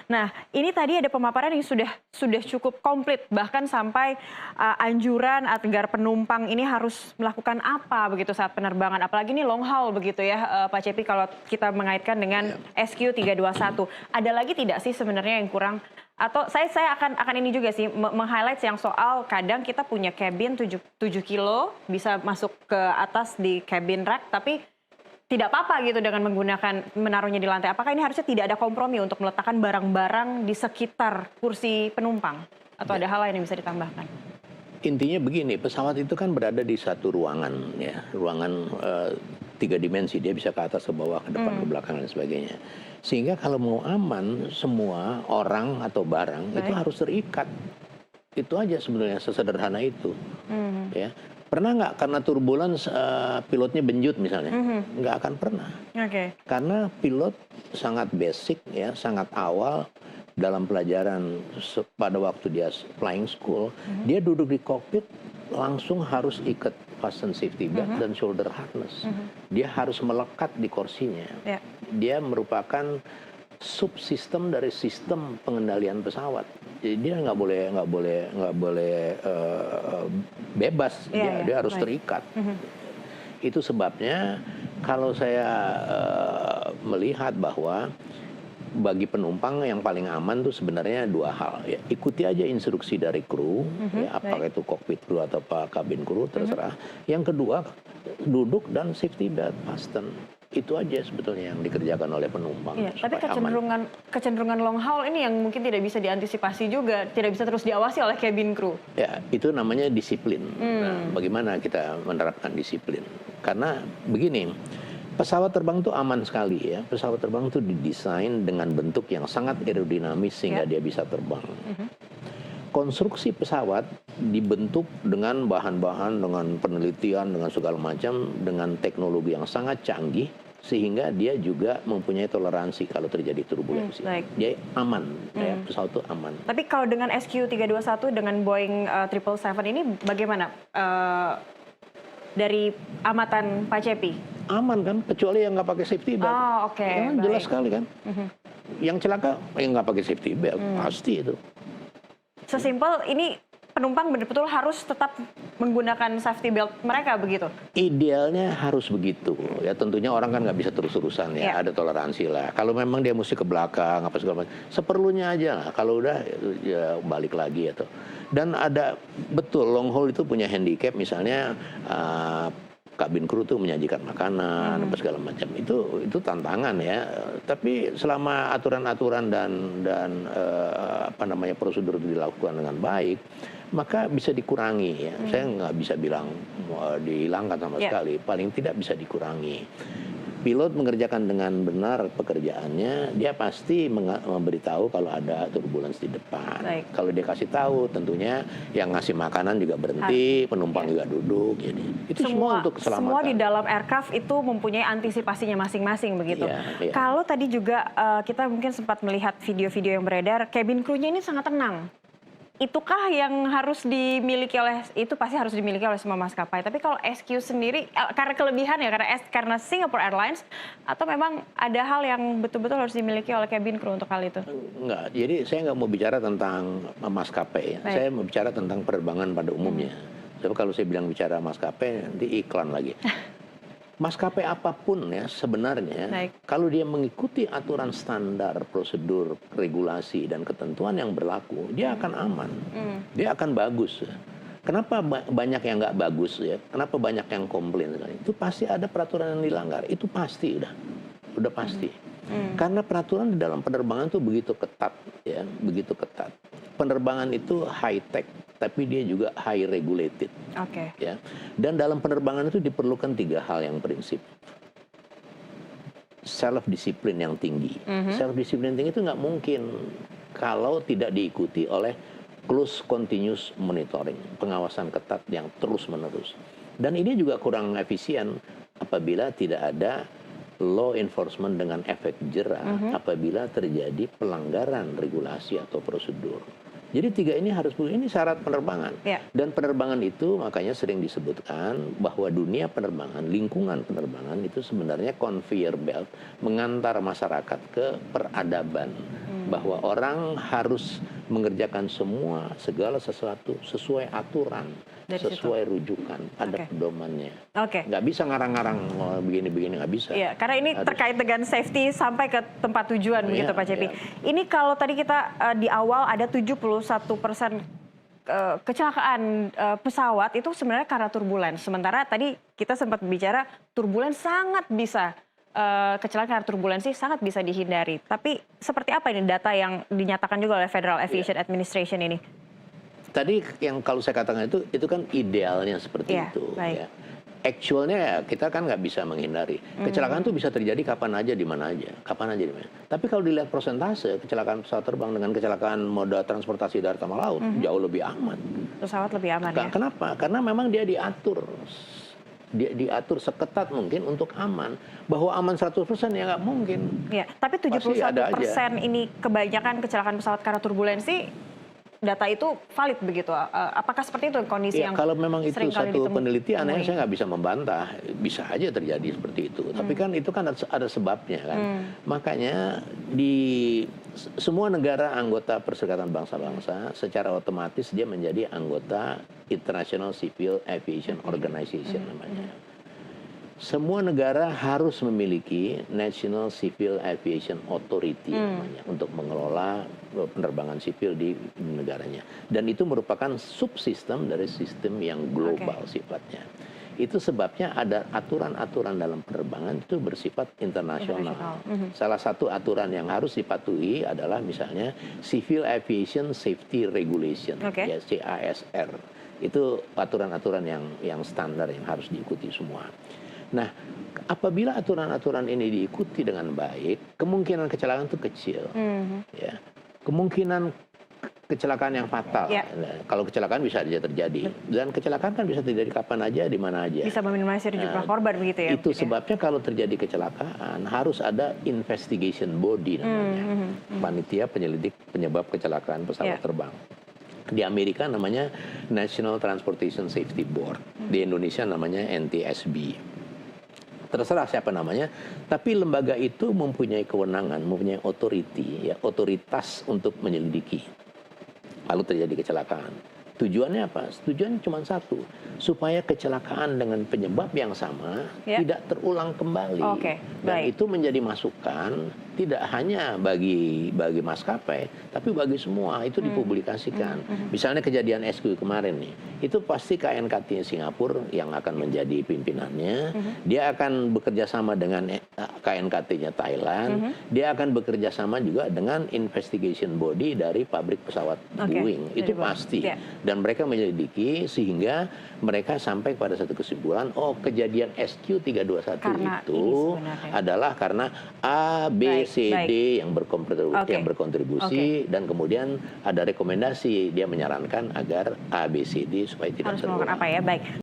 Nah, ini tadi ada pemaparan yang sudah cukup komplit, bahkan sampai anjuran agar penumpang ini harus melakukan apa begitu saat penerbangan. Apalagi ini long haul begitu ya, Pak Cepi, kalau kita mengaitkan dengan SQ321. Ada lagi tidak sih sebenarnya yang kurang? Atau saya akan ini juga sih meng-highlight yang soal kadang kita punya cabin 7 kilo bisa masuk ke atas di cabin rack, tapi tidak apa-apa gitu dengan menaruhnya di lantai. Apakah ini harusnya tidak ada kompromi untuk meletakkan barang-barang di sekitar kursi penumpang? Atau ada hal lain yang bisa ditambahkan? Intinya begini, pesawat itu kan berada di satu ruangan, ya, ruangan 3 dimensi, dia bisa ke atas, ke bawah, ke depan, ke belakang dan sebagainya. Sehingga kalau mau aman, semua orang atau barang itu harus terikat. Itu aja sebenarnya, sesederhana itu. Ya. Pernah nggak karena turbulence pilotnya benjut misalnya? Nggak akan pernah. Karena pilot sangat basic, ya, sangat awal dalam pelajaran pada waktu dia flying school, dia duduk di kokpit langsung harus ikat fasten safety belt dan shoulder harness. Dia harus melekat di kursinya. Dia merupakan subsistem dari sistem pengendalian pesawat. Jadi dia nggak boleh bebas. Dia harus terikat. Itu sebabnya kalau saya melihat bahwa bagi penumpang yang paling aman tuh sebenarnya 2 hal, ya. Ikuti aja instruksi dari kru, ya, apakah itu cockpit kru atau kabin kru, terserah. Yang kedua, duduk dan safety belt fasten. Itu aja sebetulnya yang dikerjakan oleh penumpang. Iya, tapi kecenderungan long haul ini yang mungkin tidak bisa diantisipasi juga, tidak bisa terus diawasi oleh cabin crew. Ya, itu namanya disiplin. Nah, bagaimana kita menerapkan disiplin? Karena begini, pesawat terbang itu aman sekali, ya. Pesawat terbang itu didesain dengan bentuk yang sangat aerodinamis sehingga dia bisa terbang. Konstruksi pesawat dibentuk dengan bahan-bahan, dengan penelitian, dengan segala macam, dengan teknologi yang sangat canggih, sehingga dia juga mempunyai toleransi kalau terjadi turbulensi. Dia aman, ya, pesawat itu aman. Tapi kalau dengan SQ321 dengan Boeing 777 ini bagaimana dari amatan Pak Cepi? Aman kan, kecuali yang nggak pakai safety belt. Kan jelas sekali kan. Yang celaka yang nggak pakai safety belt, pasti itu. Sesimpel ini penumpang betul-betul harus tetap menggunakan safety belt mereka begitu? Idealnya harus begitu. Ya tentunya orang kan nggak bisa terus-terusan, ya. Ada toleransi lah. Kalau memang dia mesti ke belakang apa segala macam, seperlunya aja lah. Kalau udah ya balik lagi atau. Dan ada betul long haul itu punya handicap, misalnya kabin kru tuh menyajikan makanan apa segala macam, itu tantangan, ya. Tapi selama aturan-aturan dan apa namanya prosedur itu dilakukan dengan baik, maka bisa dikurangi, ya. Saya nggak bisa bilang dihilangkan sama sekali, paling tidak bisa dikurangi. Pilot mengerjakan dengan benar pekerjaannya, dia pasti memberitahu kalau ada turbulence di depan. Kalau dia kasih tahu, tentunya yang ngasih makanan juga berhenti, penumpang juga duduk. Jadi itu semua untuk keselamatan. Semua di dalam aircraft itu mempunyai antisipasinya masing-masing begitu. Kalau tadi juga kita mungkin sempat melihat video-video yang beredar, cabin crew-nya ini sangat tenang. Itukah yang harus dimiliki itu pasti harus dimiliki oleh semua maskapai. Tapi kalau SQ sendiri karena kelebihan ya, karena Singapore Airlines, atau memang ada hal yang betul-betul harus dimiliki oleh cabin crew untuk hal itu? Enggak, jadi saya nggak mau bicara tentang maskapai, ya. Saya mau bicara tentang penerbangan pada umumnya. Tapi kalau saya bilang bicara maskapai, nanti iklan lagi. Maskapai apapun, ya, sebenarnya kalau dia mengikuti aturan standar, prosedur, regulasi dan ketentuan yang berlaku, dia akan aman, dia akan bagus. Kenapa banyak yang nggak bagus, ya? Kenapa banyak yang komplain? Itu pasti ada peraturan yang dilanggar, itu pasti udah pasti. Karena peraturan di dalam penerbangan itu begitu ketat, ya, begitu ketat. Penerbangan itu high tech, tapi dia juga high regulated. Ya. Dan dalam penerbangan itu diperlukan 3 hal yang prinsip. Self discipline yang tinggi. Self discipline tinggi itu nggak mungkin kalau tidak diikuti oleh close continuous monitoring, pengawasan ketat yang terus menerus. Dan ini juga kurang efisien apabila tidak ada law enforcement dengan efek jera apabila terjadi pelanggaran regulasi atau prosedur. Jadi 3 ini harus ini syarat penerbangan. Ya. Dan penerbangan itu makanya sering disebutkan bahwa dunia penerbangan, lingkungan penerbangan itu sebenarnya conveyor belt mengantar masyarakat ke peradaban. Bahwa orang harus mengerjakan segala sesuatu sesuai aturan, Dari sesuai rujukan, ada Oke. pedomannya. Oke. Nggak bisa ngarang-ngarang begini-begini, nggak bisa. Iya, karena ini Harus. terkait dengan safety sampai ke tempat tujuan begitu Iya, Pak Cepi. iya. Ini kalau tadi kita di awal ada 71% kecelakaan pesawat itu sebenarnya karena turbulens. Sementara tadi kita sempat bicara turbulens sangat bisa kecelakaan karena turbulensi sangat bisa dihindari. Tapi seperti apa ini data yang dinyatakan juga oleh Federal Aviation Administration ini? Tadi yang kalau saya katakan itu kan idealnya seperti Iya, itu. baik. Ya. Actualnya ya kita kan nggak bisa menghindari. Kecelakaan itu bisa terjadi kapan aja, di mana aja. Kapan aja, di mana. Tapi kalau dilihat persentase kecelakaan pesawat terbang dengan kecelakaan moda transportasi darat sama laut, jauh lebih aman. Pesawat lebih aman ya? Kenapa? Karena memang dia diatur. Dia diatur seketat mungkin untuk aman. Bahwa aman 100% ya nggak mungkin. Iya, tapi Pasti ada aja. 71% ini kebanyakan kecelakaan pesawat karena turbulensi, data itu valid begitu? Apakah seperti itu kondisi Ya, yang kalau memang itu sering kali satu penelitian, ditemui? saya nggak bisa membantah, bisa aja terjadi seperti itu. Tapi kan itu kan ada sebabnya kan. Makanya di semua negara anggota Perserikatan Bangsa-Bangsa secara otomatis dia menjadi anggota International Civil Aviation Organization namanya. Semua negara harus memiliki National Civil Aviation Authority namanya untuk mengelola penerbangan sipil di negaranya. Dan itu merupakan subsistem dari sistem yang global sifatnya. Itu sebabnya ada aturan-aturan dalam penerbangan itu bersifat internasional. Salah satu aturan yang harus dipatuhi adalah misalnya Civil Aviation Safety Regulation, ya CASR. Itu aturan-aturan yang standar yang harus diikuti semua. Nah, apabila aturan-aturan ini diikuti dengan baik, kemungkinan kecelakaan itu kecil. Ya. Kemungkinan kecelakaan yang fatal. Nah, kalau kecelakaan bisa saja terjadi. Dan kecelakaan kan bisa terjadi kapan aja, di mana aja. Bisa meminimalisir jumlah korban begitu ya? Itu sebabnya kalau terjadi kecelakaan harus ada investigation body namanya. Panitia penyelidik penyebab kecelakaan pesawat terbang. Di Amerika namanya National Transportation Safety Board. Di Indonesia namanya NTSB. Terserah siapa namanya, tapi lembaga itu mempunyai kewenangan, mempunyai otoritas untuk menyelidiki kalau terjadi kecelakaan. Tujuannya apa? Tujuannya cuma satu, supaya kecelakaan dengan penyebab yang sama tidak terulang kembali. Dan itu menjadi masukan tidak hanya bagi maskapai, tapi bagi semua itu dipublikasikan. Misalnya kejadian SQ kemarin nih, itu pasti KNKT Singapura yang akan menjadi pimpinannya. Dia akan bekerja sama dengan KNKT-nya Thailand. Dia akan bekerja sama juga dengan investigation body dari pabrik pesawat Boeing. Itu pasti. Dan mereka menyelidiki sehingga mereka sampai pada satu kesimpulan, oh kejadian SQ321 karena itu adalah karena A, B, C, D yang berkontribusi dan kemudian ada rekomendasi dia menyarankan agar A, B, C, D supaya tidak terulang. Harus melakukan apa ya? Baik.